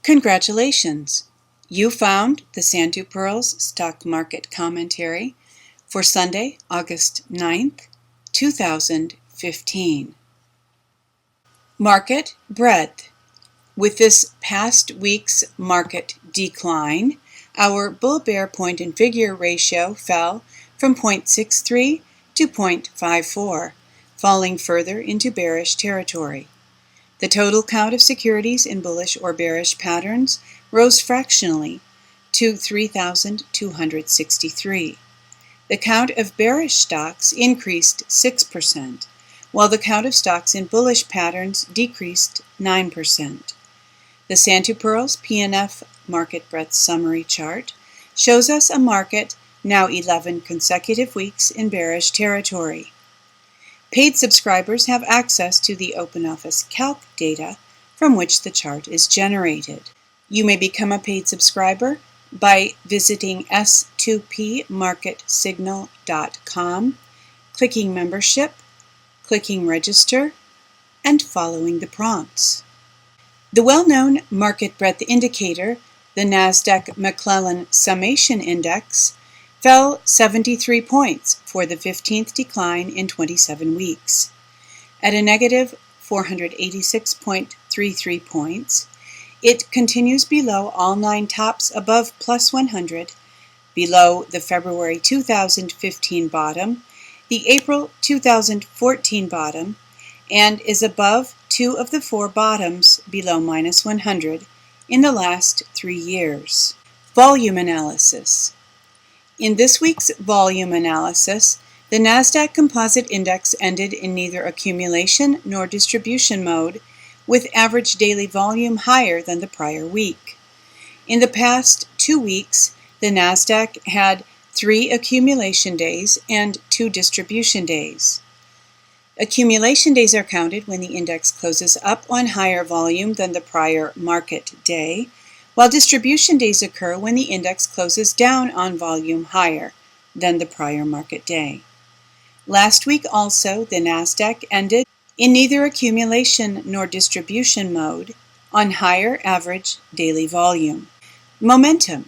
Congratulations! You found the Santu Pirls Stock Market Commentary for Sunday, August 9th, 2015. Market breadth. With this past week's market decline, our bull-bear point and figure ratio fell from 0.63 to 0.54, falling further into bearish territory. The total count of securities in bullish or bearish patterns rose fractionally to 3,263. The count of bearish stocks increased 6%, while the count of stocks in bullish patterns decreased 9%. The Santu Pirls PNF Market Breadth Summary Chart shows us a market now 11 consecutive weeks in bearish territory. Paid subscribers have access to the OpenOffice Calc data from which the chart is generated. You may become a paid subscriber by visiting s2pmarketsignal.com, clicking Membership, clicking Register, and following the prompts. The well-known market breadth indicator, the Nasdaq McClellan Summation Index, fell 73 points for the 15th decline in 27 weeks. At a negative 486.33 points, it continues below all 9 tops above plus 100, below the February 2015 bottom, the April 2014 bottom, and is above 2 of the 4 bottoms below minus 100 in the last 3 years. Volume analysis. In this week's volume analysis, the Nasdaq Composite Index ended in neither accumulation nor distribution mode, with average daily volume higher than the prior week. In the past 2 weeks, the Nasdaq had 3 accumulation days and 2 distribution days. Accumulation days are counted when the index closes up on higher volume than the prior market day, while distribution days occur when the index closes down on volume higher than the prior market day. Last week also, the Nasdaq ended in neither accumulation nor distribution mode on higher average daily volume. Momentum.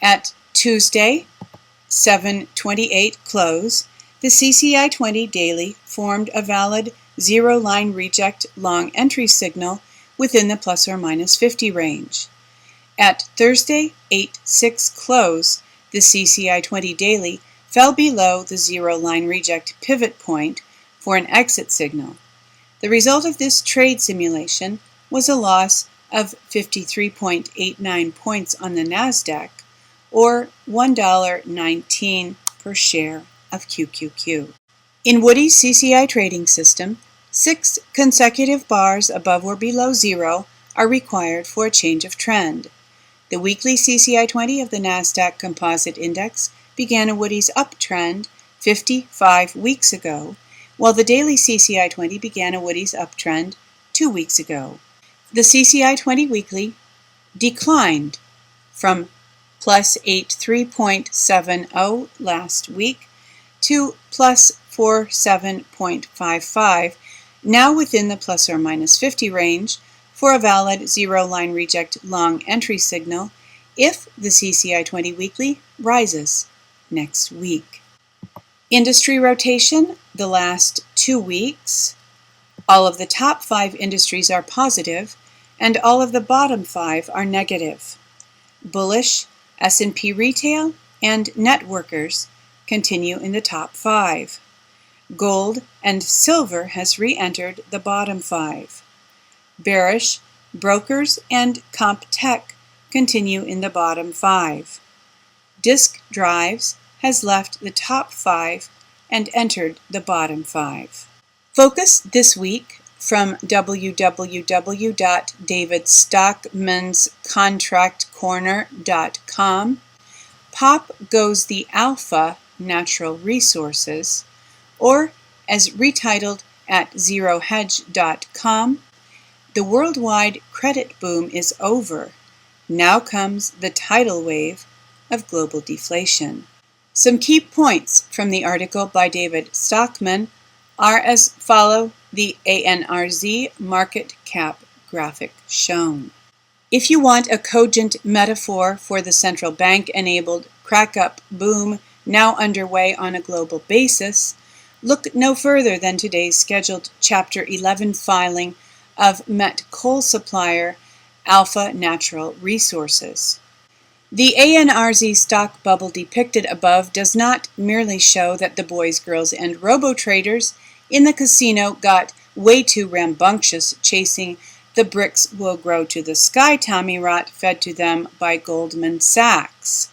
At Tuesday, 7:28 close, the CCI 20 daily formed a valid zero-line reject long entry signal within the plus or minus 50 range. At Thursday, 8/6 close, the CCI 20 daily fell below the zero-line reject pivot point for an exit signal. The result of this trade simulation was a loss of 53.89 points on the Nasdaq, or $1.19 per share of QQQ. In Woody's CCI trading system, 6 consecutive bars above or below zero are required for a change of trend. The weekly CCI 20 of the Nasdaq Composite Index began a Woody's uptrend 55 weeks ago, while the daily CCI 20 began a Woody's uptrend 2 weeks ago. The CCI 20 weekly declined from plus 83.70 last week to plus 47.55, now within the plus or minus 50 range, for a valid zero-line reject long entry signal if the CCI 20 weekly rises next week. Industry rotation the last 2 weeks. All of the top 5 industries are positive, and all of the bottom 5 are negative. Bullish, S&P Retail, and Networkers continue in the top 5. Gold and silver has re-entered the bottom 5. Bearish, brokers, and comp tech continue in the bottom 5. Disk drives has left the top 5 and entered the bottom 5. Focus this week from www.davidstockmanscontractcorner.com. Pop goes the alpha natural resources, or as retitled at zerohedge.com, the worldwide credit boom is over. Now comes the tidal wave of global deflation. Some key points from the article by David Stockman are as follow the ANRZ market cap graphic shown. If you want a cogent metaphor for the central bank-enabled crack-up boom now underway on a global basis, look no further than today's scheduled Chapter 11 filing of met coal supplier Alpha Natural Resources. The ANRZ stock bubble depicted above does not merely show that the boys, girls, and robo-traders in the casino got way too rambunctious chasing the bricks will grow to the sky tommyrot fed to them by Goldman Sachs.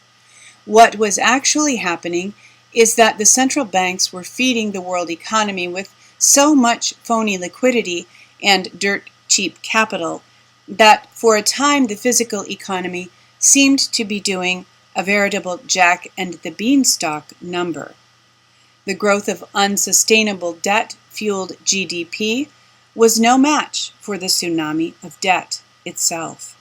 What was actually happening is that the central banks were feeding the world economy with so much phony liquidity and dirt-cheap capital that for a time the physical economy seemed to be doing a veritable Jack and the Beanstalk number. The growth of unsustainable debt-fueled GDP was no match for the tsunami of debt itself.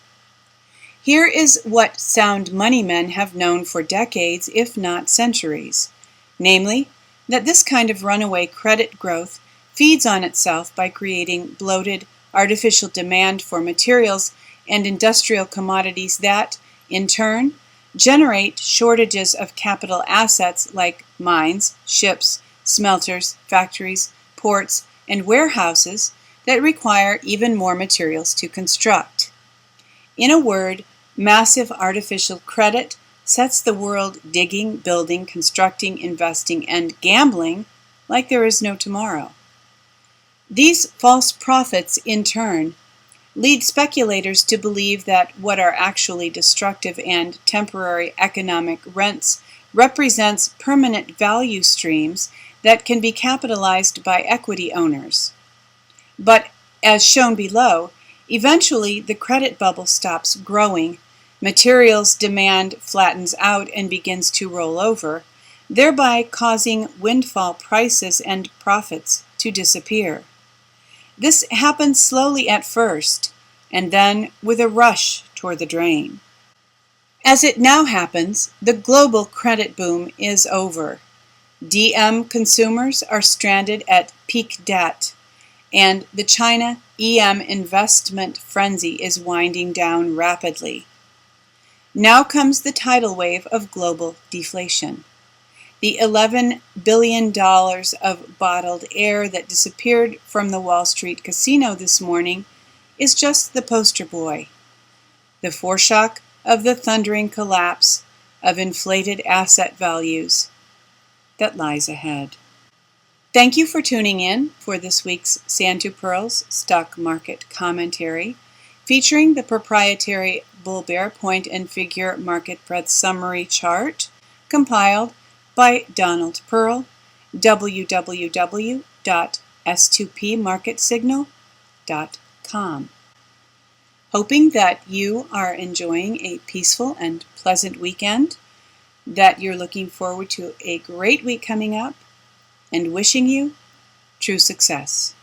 Here is what sound money men have known for decades, if not centuries, namely, that this kind of runaway credit growth feeds on itself by creating bloated, artificial demand for materials and industrial commodities that, in turn, generate shortages of capital assets like mines, ships, smelters, factories, ports, and warehouses that require even more materials to construct. In a word, massive artificial credit sets the world digging, building, constructing, investing, and gambling like there is no tomorrow. These false prophets, in turn, lead speculators to believe that what are actually destructive and temporary economic rents represents permanent value streams that can be capitalized by equity owners. But, as shown below, eventually the credit bubble stops growing, materials demand flattens out and begins to roll over, thereby causing windfall prices and profits to disappear. This happens slowly at first, and then with a rush toward the drain. As it now happens, the global credit boom is over. DM consumers are stranded at peak debt, and the China EM investment frenzy is winding down rapidly. Now comes the tidal wave of global deflation. The $11 billion of bottled air that disappeared from the Wall Street casino this morning is just the poster boy, the foreshock of the thundering collapse of inflated asset values that lies ahead. Thank you for tuning in for this week's Sand to Pirls Stock Market Commentary, featuring the proprietary bull-bear point and figure market breadth summary chart compiled by Donald Pearl, www.s2pmarketsignal.com. Hoping that you are enjoying a peaceful and pleasant weekend, that you're looking forward to a great week coming up, and wishing you true success.